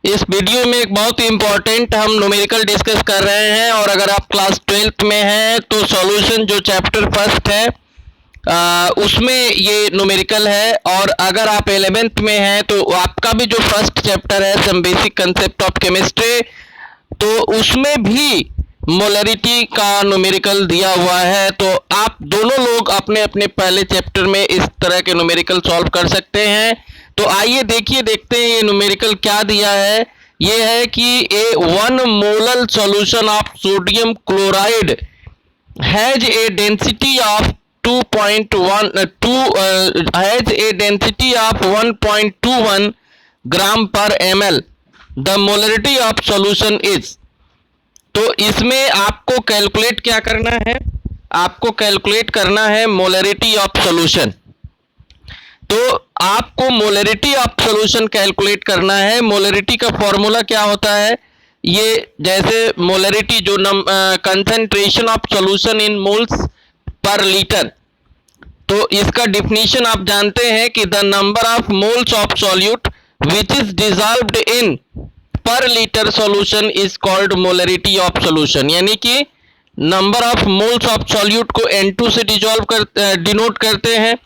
इस वीडियो में एक बहुत ही इम्पोर्टेंट हम न्यूमेरिकल डिस्कस कर रहे हैं और अगर आप क्लास 12th में हैं तो सॉल्यूशन जो चैप्टर फर्स्ट है उसमें ये न्यूमेरिकल है, और अगर आप 11th में हैं तो आपका भी जो फर्स्ट चैप्टर है some basic concept of chemistry, तो उसमें भी मोलरिटी का न्यूमेरिकल दिया हुआ है। तो आप दोनों लोग अपने अपने पहले चैप्टर में इस तरह के न्यूमेरिकल सॉल्व कर सकते हैं। तो आइए देखते हैं ये न्यूमेरिकल क्या दिया है। ये है कि ए 1 molal solution of sodium chloride has a density of 1.21 ग्राम पर ml। The molarity of solution is. तो इसमें आपको कैलकुलेट क्या करना है, आपको कैलकुलेट करना है मोलरिटी ऑफ सॉल्यूशन। तो आपको मोलरिटी ऑफ सॉल्यूशन कैलकुलेट करना है। मोलरिटी का फॉर्मूला क्या होता है, ये जैसे मोलरिटी जो concentration of solution in moles per litre, तो इसका डिफिनीशन आप जानते हैं कि the number of moles of solute which is dissolved in per litre solution is called molarity of solution. यानी कि number of moles of solute को N2 से डिनोट करते हैं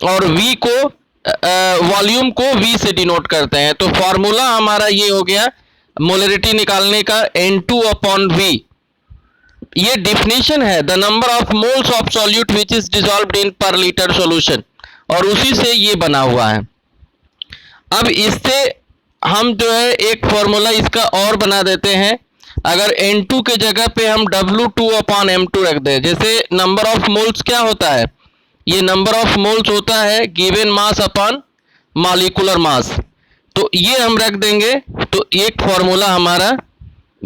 और V को वॉल्यूम को V से डिनोट करते हैं। तो फॉर्मूला हमारा ये हो गया मोलरिटी निकालने का N2/V। ये डिफिनीशन है the number of moles of solute which is dissolved in per litre solution, और उसी से ये बना हुआ है। अब इससे हम जो है एक फॉर्मूला इसका और बना देते हैं। अगर N2 के जगह पे हम W2/M2 रख दें, जैसे नंबर ऑफ मोल्स क्या होता है, ये नंबर ऑफ मोल्स होता है given mass upon molecular mass, तो ये हम रख देंगे तो एक फॉर्मूला हमारा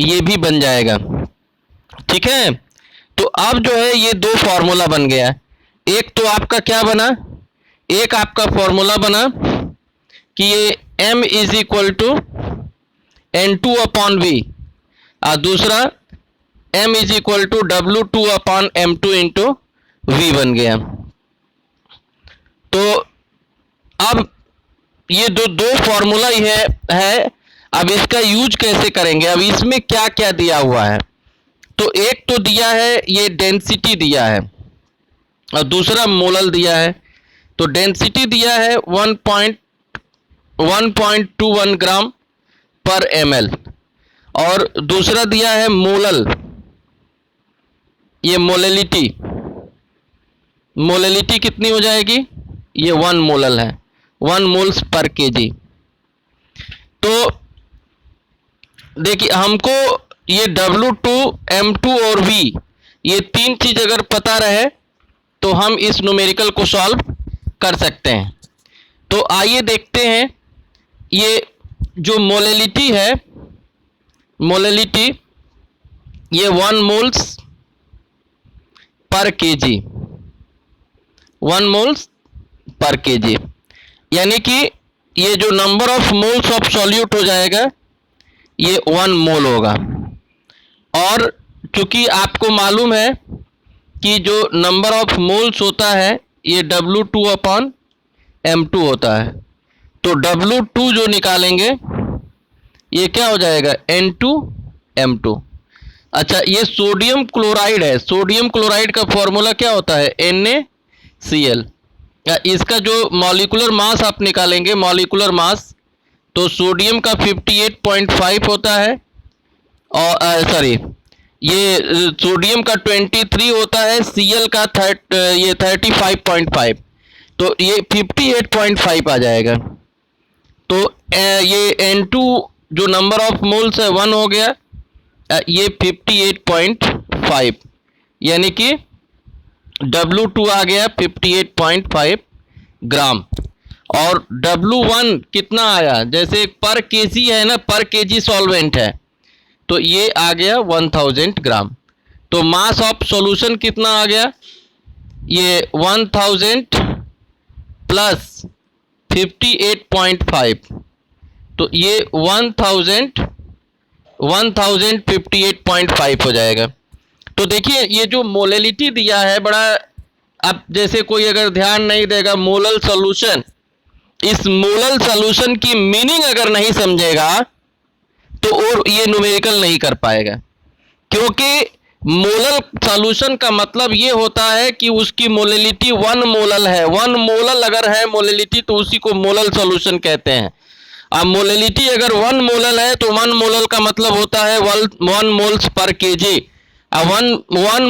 ये भी बन जाएगा। ठीक है, तो अब जो है ये दो फॉर्मूला बन गया। एक तो आपका क्या बना, एक आपका फॉर्मूला बना कि ये M is equal to N2/V और दूसरा M is equal to W2/M2 into V बन गया। तो अब ये दो फॉर्मूला ही है। अब इसका यूज कैसे करेंगे, अब इसमें क्या क्या दिया हुआ है। तो एक तो दिया है ये डेंसिटी दिया है और दूसरा मोलल दिया है। तो डेंसिटी दिया है 1.21 ग्राम पर ml और दूसरा दिया है मोलल, ये मोललिटी कितनी हो जाएगी, ये 1 मोलल है, 1 मोल्स पर केजी। तो देखिए हमको ये W2, M2 और V ये तीन चीज अगर पता रहे तो हम इस न्यूमेरिकल को सॉल्व कर सकते हैं। तो आइए देखते हैं ये जो मोललिटी है, मोललिटी ये 1 moles per KG, 1 moles per KG, यानी कि ये जो number of moles of solute हो जाएगा ये 1 मोल होगा। और चूंकि आपको मालूम है कि जो नंबर ऑफ मोल्स होता है ये W2/M2 होता है, तो W2 जो निकालेंगे ये क्या हो जाएगा N2/M2। अच्छा, ये सोडियम क्लोराइड है, सोडियम क्लोराइड का फॉर्मूला क्या होता है NaCl। इसका जो मॉलिक्यूलर मास आप निकालेंगे, मॉलिक्यूलर मास, तो सोडियम का 58.5 होता है और सॉरी ये सोडियम का 23 होता है, Cl का 35.5, तो ये 58.5 आ जाएगा। तो ये N2 जो नंबर ऑफ मोल्स है 1 हो गया, ये 58.5, यानी कि W2 आ गया 58.5 ग्राम। और W1 कितना आया, जैसे पर केजी है ना, पर केजी सॉल्वेंट है, तो ये आ गया 1000 ग्राम। तो मास ऑफ सॉल्यूशन कितना आ गया, ये 1000 प्लस 58.5, तो ये 1058.5 हो जाएगा। तो देखिए ये जो मोललिटी दिया है बड़ा, अब जैसे कोई अगर ध्यान नहीं देगा मोलल सॉल्यूशन, इस मोलल सॉल्यूशन की मीनिंग अगर नहीं समझेगा तो और ये न्यूमेरिकल नहीं कर पाएगा, क्योंकि मोलल सॉल्यूशन का मतलब ये होता है कि उसकी मोललिटी 1 मोलल है। 1 मोलल अगर है मोललिटी तो उसी को मोलल सॉल्यूशन कहते हैं। अब मोललिटी अगर 1 मोलल है तो 1 मोलल का मतलब होता है 1 मोल्स पर केजी। अब 1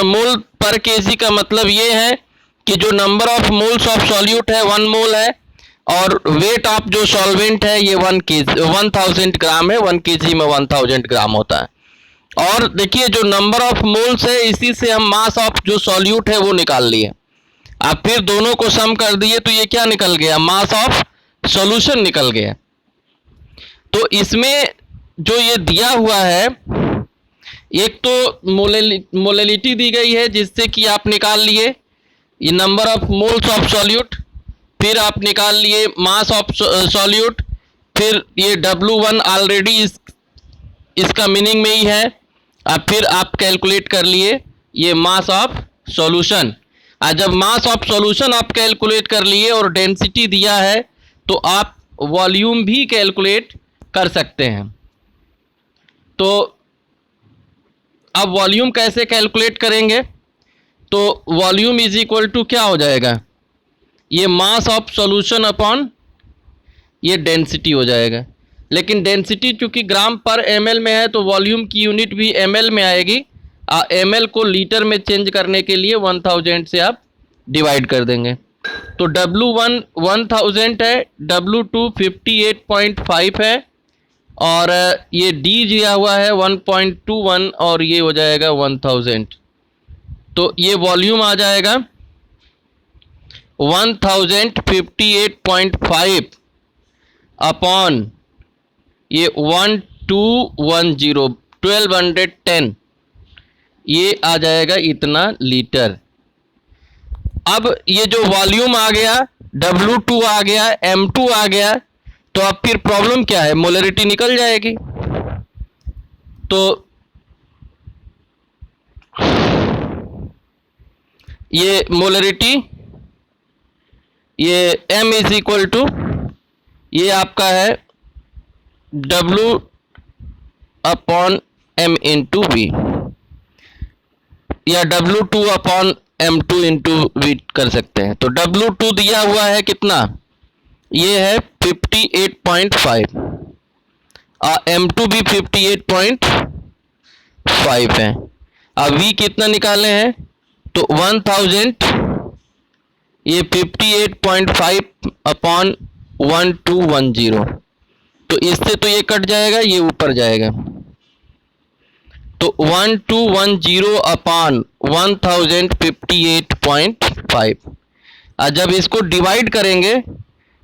मोल पर केजी का मतलब ये है कि जो number of moles of solute है 1 मोल है, और वेट ऑफ जो सॉल्वेंट है ये 1000 ग्राम है। 1 केजी में 1000 ग्राम होता है। और देखिए जो नंबर ऑफ मोल्स है इसी से हम मास ऑफ जो सॉल्यूट है वो निकाल लिए। अब फिर दोनों को सम कर दिए तो ये क्या निकल गया, मास ऑफ सॉल्यूशन निकल गया। तो इसमें जो ये दिया हुआ है, एक तो मोललिटी दी गई है जिससे कि आप निकाल लिए ये number of moles of solute, फिर आप निकाल लिए मास ऑफ सॉल्यूट, फिर ये W1 ऑलरेडी इसका मीनिंग में ही है। अब फिर आप कैलकुलेट कर लिए ये मास ऑफ सॉल्यूशन। जब मास ऑफ सॉल्यूशन आप कैलकुलेट कर लिए और डेंसिटी दिया है तो आप वॉल्यूम भी कैलकुलेट कर सकते हैं। तो अब वॉल्यूम कैसे कैलकुलेट करेंगे, तो वॉल्यूम इज इक्वल टू क्या हो जाएगा, ये मास ऑफ सॉल्यूशन अपॉन ये डेंसिटी हो जाएगा। लेकिन डेंसिटी चूंकि ग्राम पर ml में है तो वॉल्यूम की यूनिट भी ml में आएगी। ml को लीटर में चेंज करने के लिए 1000 से आप डिवाइड कर देंगे। तो W1 1000 है, W2 58.5 है, और ये D दिया हुआ है 1.21 और ये हो जाएगा 1000। तो ये वॉल्यूम आ जाएगा 1058.5 अपॉन ये 1210 ये आ जाएगा इतना लीटर। अब ये जो वॉल्यूम आ गया, W2 आ गया, M2 आ गया, तो अब फिर प्रॉब्लम क्या है, मोलरिटी निकल जाएगी। तो ये मोलरिटी, ये M इज इक्वल टू ये आपका है W upon M into V, या W2 upon M2 into we कर सकते हैं। तो W2 दिया हुआ है कितना, ये है 58.5 और M2 भी 58.5 है। अब V कितना निकाले हैं, तो 1000 ये 58.5 अपॉन 1210, तो इससे तो ये कट जाएगा, ये ऊपर जाएगा। तो 1210 अपॉन 1058.5, और जब इसको डिवाइड करेंगे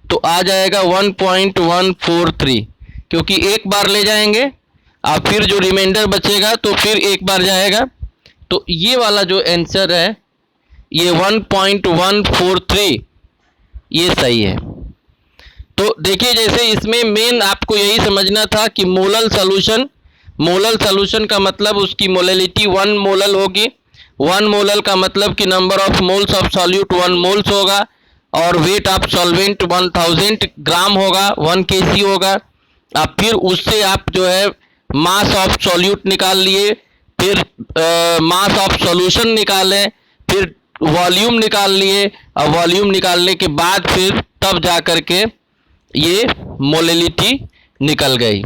तो आ जाएगा 1.143, क्योंकि एक बार ले जाएंगे और फिर जो रिमाइंडर बचेगा तो फिर एक बार जाएगा। तो ये वाला जो आंसर है ये 1.143 ये सही है। तो देखिए जैसे इसमें मेन आपको यही समझना था कि मोलल सॉल्यूशन का मतलब उसकी मोललिटी 1 मोलल होगी। 1 मोलल का मतलब कि number of moles of solute 1 moles होगा, और वेट ऑफ सॉल्वेंट 1000 ग्राम होगा, 1 kg होगा। अब फिर उससे आप जो है मास ऑफ सॉल्यूट निकाल लिए, फिर मास ऑफ सॉल्यूशन निकालें, फिर वॉल्यूम निकाल लिए, और वॉल्यूम निकालने के बाद फिर तब जा कर के ये मोललिटी निकल गई।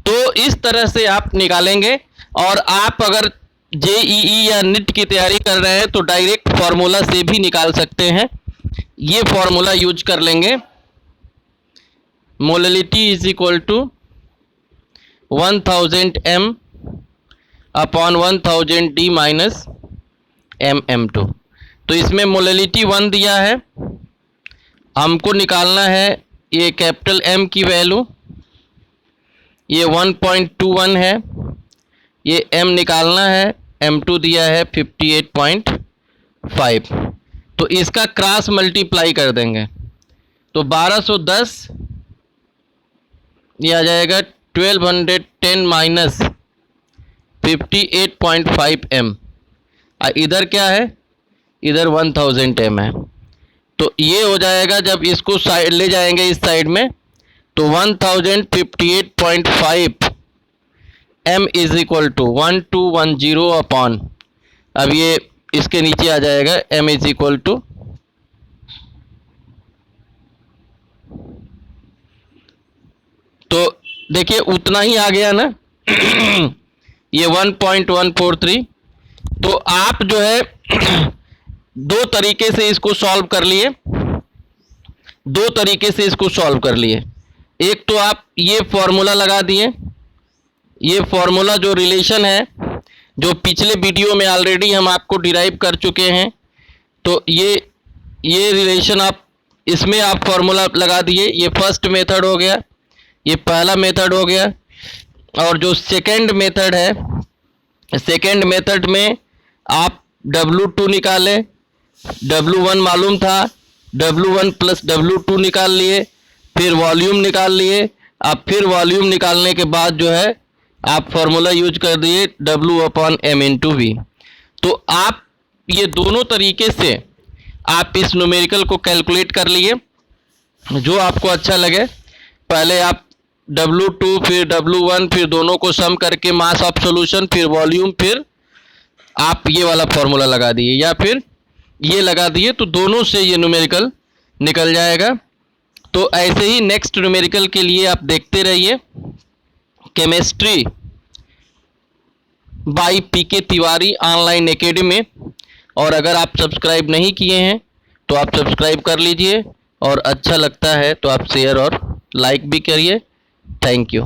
तो इस तरह से आप निकालेंगे। और आप अगर JEE या नीट की तैयारी कर रहे हैं तो डायरेक्ट फार्मूला से भी निकाल सकते हैं। ये फार्मूला यूज कर लेंगे, molality is equal to 1000 m upon 1000 d minus m2। तो इसमें मोललिटी 1 दिया है, हमको निकालना है ये कैपिटल M की वैल्यू, ये 1.21 है, ये M निकालना है, M2 दिया है 58.5। तो इसका क्रॉस मल्टीप्लाई कर देंगे तो 1210 ये आ जाएगा 1210 माइनस 58.5 m। इधर क्या है, इधर 1000 m है। तो ये हो जाएगा, जब इसको साइड ले जाएंगे इस साइड में तो 1058.5 m is equal to 1210 upon, अब ये इसके नीचे आ जाएगा, m इज इक्वल टू तो देखिए उतना ही आ गया ना ये 1.143। तो आप जो है दो तरीके से इसको सॉल्व कर लिए, दो तरीके से इसको सॉल्व कर लिए। एक तो आप ये फॉर्मूला लगा दिए, ये फॉर्मूला जो रिलेशन है जो पिछले वीडियो में ऑलरेडी हम आपको डिराइव कर चुके हैं, तो ये रिलेशन आप इसमें आप फॉर्मूला लगा दिए। ये फर्स्ट मेथड हो गया, ये पहला मेथड हो गया। और जो सेकंड मेथड है, सेकंड मेथड में आप W2 निकालें, W1 मालूम था, W1 प्लस W2 निकाल लिए, फिर वॉल्यूम निकाल लिए। अब फिर वॉल्यूम निकालने के बाद जो है आप फॉर्मूला यूज कर दिए W/m/v। तो आप ये दोनों तरीके से आप इस न्यूमेरिकल को कैलकुलेट कर लिए, जो आपको अच्छा लगे। पहले आप W2 फिर W1 फिर दोनों को सम करके मास ऑफ सॉल्यूशन, फिर वॉल्यूम, फिर आप ये वाला फॉर्मूला लगा दिए या फिर ये लगा दिए, तो दोनों से ये न्यूमेरिकल निकल जाएगा। तो ऐसे ही नेक्स्ट न्यूमेरिकल के लिए आप देखते रहिए chemistry bye PK Tiwari online academy. और अगर आप सब्सक्राइब नहीं किए हैं तो आप सब्सक्राइब कर लीजिए, और अच्छा लगता है तो आप शेयर और लाइक भी करिए। Thank you.